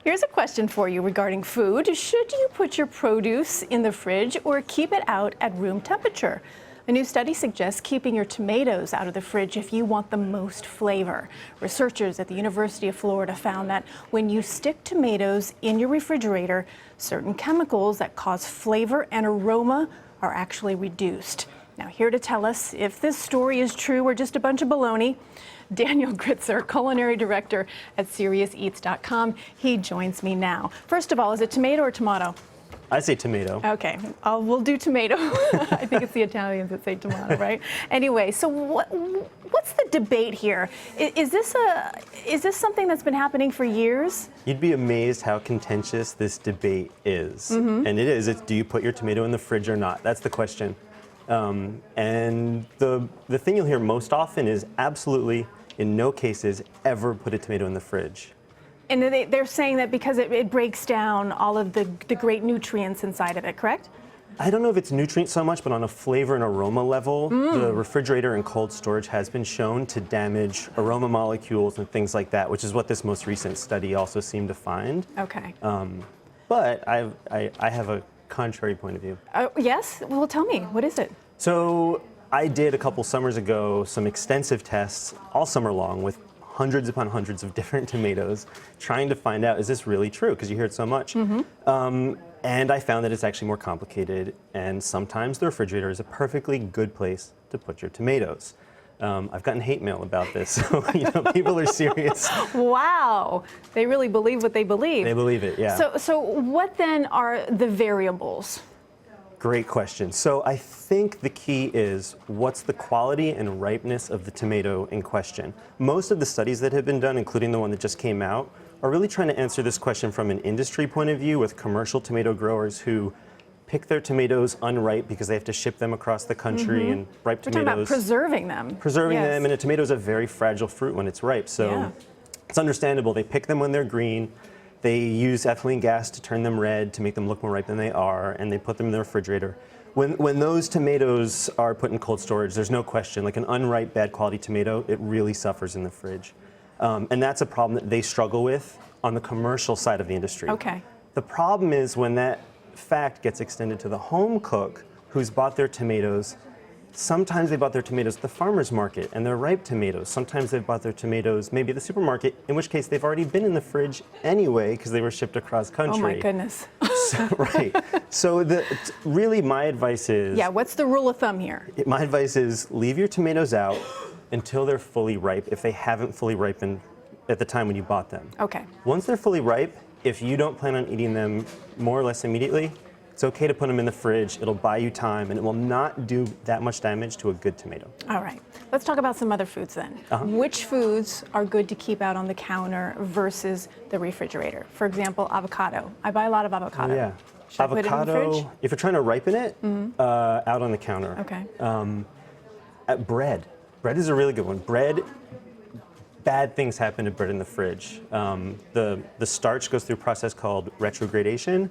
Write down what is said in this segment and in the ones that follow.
Here's a question for you regarding food. Should you put your produce in the fridge or keep it out at room temperature? A new study suggests keeping your tomatoes out of the fridge if you want the most flavor. Researchers at the University of Florida found that when you stick tomatoes in your refrigerator, certain chemicals that cause flavor and aroma are actually reduced. Now, here to tell us if this story is true or just a bunch of baloney, Daniel Gritzer, culinary director at SeriousEats.com. He joins me now. First of all, is it tomato or tomato? I say tomato. Okay, we'll do tomato. I think it's the Italians that say tomato, right? Anyway, so what's the debate here? Is this something that's been happening for years? You'd be amazed how contentious this debate is. And it is. It's, do you put your tomato in the fridge or not? That's the question. And the thing you'll hear most often is absolutely, in no cases, ever put a tomato in the fridge. And they're saying that because it breaks down all of the great nutrients inside of it, correct? I don't know if it's nutrient so much, but on a flavor and aroma level, the refrigerator and cold storage has been shown to damage aroma molecules and things like that, which is what this most recent study also seemed to find. Okay. But I have a contrary point of view. Yes? Well, tell me. What is it? So I did a couple summers ago some extensive tests all summer long with hundreds upon hundreds of different tomatoes, trying to find out, is this really true? Because you hear it so much. And I found that it's actually more complicated, and sometimes the refrigerator is a perfectly good place to put your tomatoes. I've gotten hate mail about this, so people are serious. Wow, they really believe what they believe. They believe it, yeah. So what then are the variables? Great question. So I think the key is what's the quality and ripeness of the tomato in question. Most of the studies that have been done, including the one that just came out, are really trying to answer this question from an industry point of view with commercial tomato growers who pick their tomatoes unripe because they have to ship them across the country, and ripe tomatoes. We're talking about preserving them. Preserving them, and a tomato is a very fragile fruit when it's ripe. So it's understandable. They pick them when they're green. They use ethylene gas to turn them red to make them look more ripe than they are, and they put them in the refrigerator. When those tomatoes are put in cold storage, there's no question, like an unripe, bad quality tomato, it really suffers in the fridge. And that's a problem that they struggle with on the commercial side of the industry. Okay. The problem is when that fact gets extended to the home cook who's bought their tomatoes. Sometimes they bought their tomatoes at the farmer's market, and they're ripe tomatoes. Sometimes they've bought their tomatoes maybe at the supermarket, in which case they've already been in the fridge anyway because they were shipped across country. Oh my goodness. Right. So really my advice is... Yeah, what's the rule of thumb here? My advice is leave your tomatoes out until they're fully ripe, if they haven't fully ripened at the time when you bought them. Okay. Once they're fully ripe, if you don't plan on eating them more or less immediately, it's okay to put them in the fridge. It'll buy you time, and it will not do that much damage to a good tomato. All right. Let's talk about some other foods then. Which foods are good to keep out on the counter versus the refrigerator? For example, avocado. I buy a lot of avocado. Yeah. Should I put it in the fridge? If you're trying to ripen it, out on the counter. Okay. Bread. Bread is a really good one. Bad things happen to bread in the fridge. The starch goes through a process called retrogradation.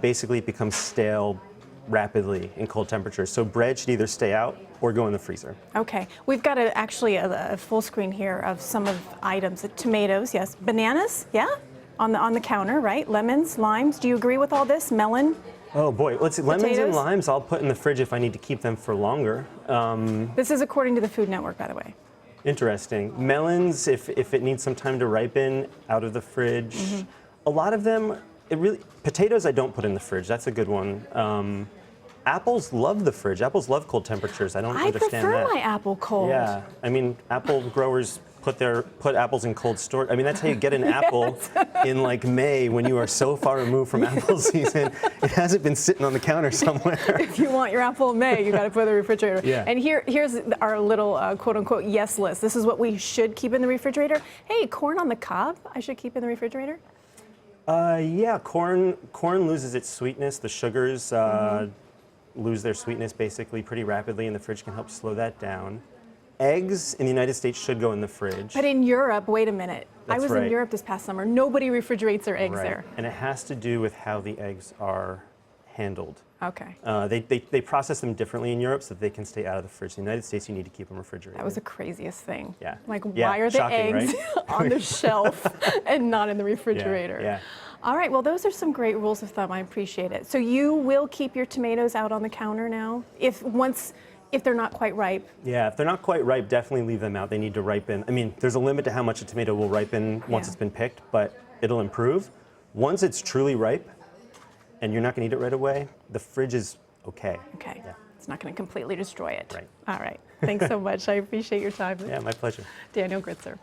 Basically, it becomes stale rapidly in cold temperatures. So bread should either stay out or go in the freezer. Okay. We've got actually a full screen here of some of items. Tomatoes, yes. Bananas, yeah? On the counter, right? Lemons, limes. Do you agree with all this? Melon? Oh boy, let's see. Potatoes? Lemons and limes I'll put in the fridge if I need to keep them for longer. This is according to the Food Network, by the way. Interesting. Melons, if it needs some time to ripen, out of the fridge. A lot of them, potatoes I don't put in the fridge. That's a good one. Apples love the fridge. Apples love cold temperatures. I don't understand that. I prefer my apple cold. Yeah, I mean, apple growers put apples in cold storage. I mean, that's how you get an apple in like May when you are so far removed from apple season. It hasn't been sitting on the counter somewhere. If you want your apple in May, you got to put it in the refrigerator. Yeah. And here's our little quote-unquote yes list. This is what we should keep in the refrigerator. Hey, corn on the cob, I should keep in the refrigerator? Yeah, corn loses its sweetness. The sugars lose their sweetness basically pretty rapidly, and the fridge can help slow that down. Eggs in the United States should go in the fridge. But in Europe, wait a minute. That's I was in Europe this past summer. Nobody refrigerates their eggs there. And it has to do with how the eggs are handled. Okay. They process them differently in Europe so that they can stay out of the fridge. In the United States, you need to keep them refrigerated. That was the craziest thing. Yeah. Like, Yeah, why are the shocking, eggs right? on the shelf and not in the refrigerator? Yeah. All right, well, those are some great rules of thumb. I appreciate it. So you will keep your tomatoes out on the counter now if they're not quite ripe? Yeah, if they're not quite ripe, definitely leave them out. They need to ripen. I mean, there's a limit to how much a tomato will ripen once it's been picked, but it'll improve. Once it's truly ripe and you're not going to eat it right away, the fridge is okay. Okay. Yeah. It's not going to completely destroy it. Right. All right. Thanks so much. I appreciate your time. Yeah, my pleasure. Daniel Gritzer.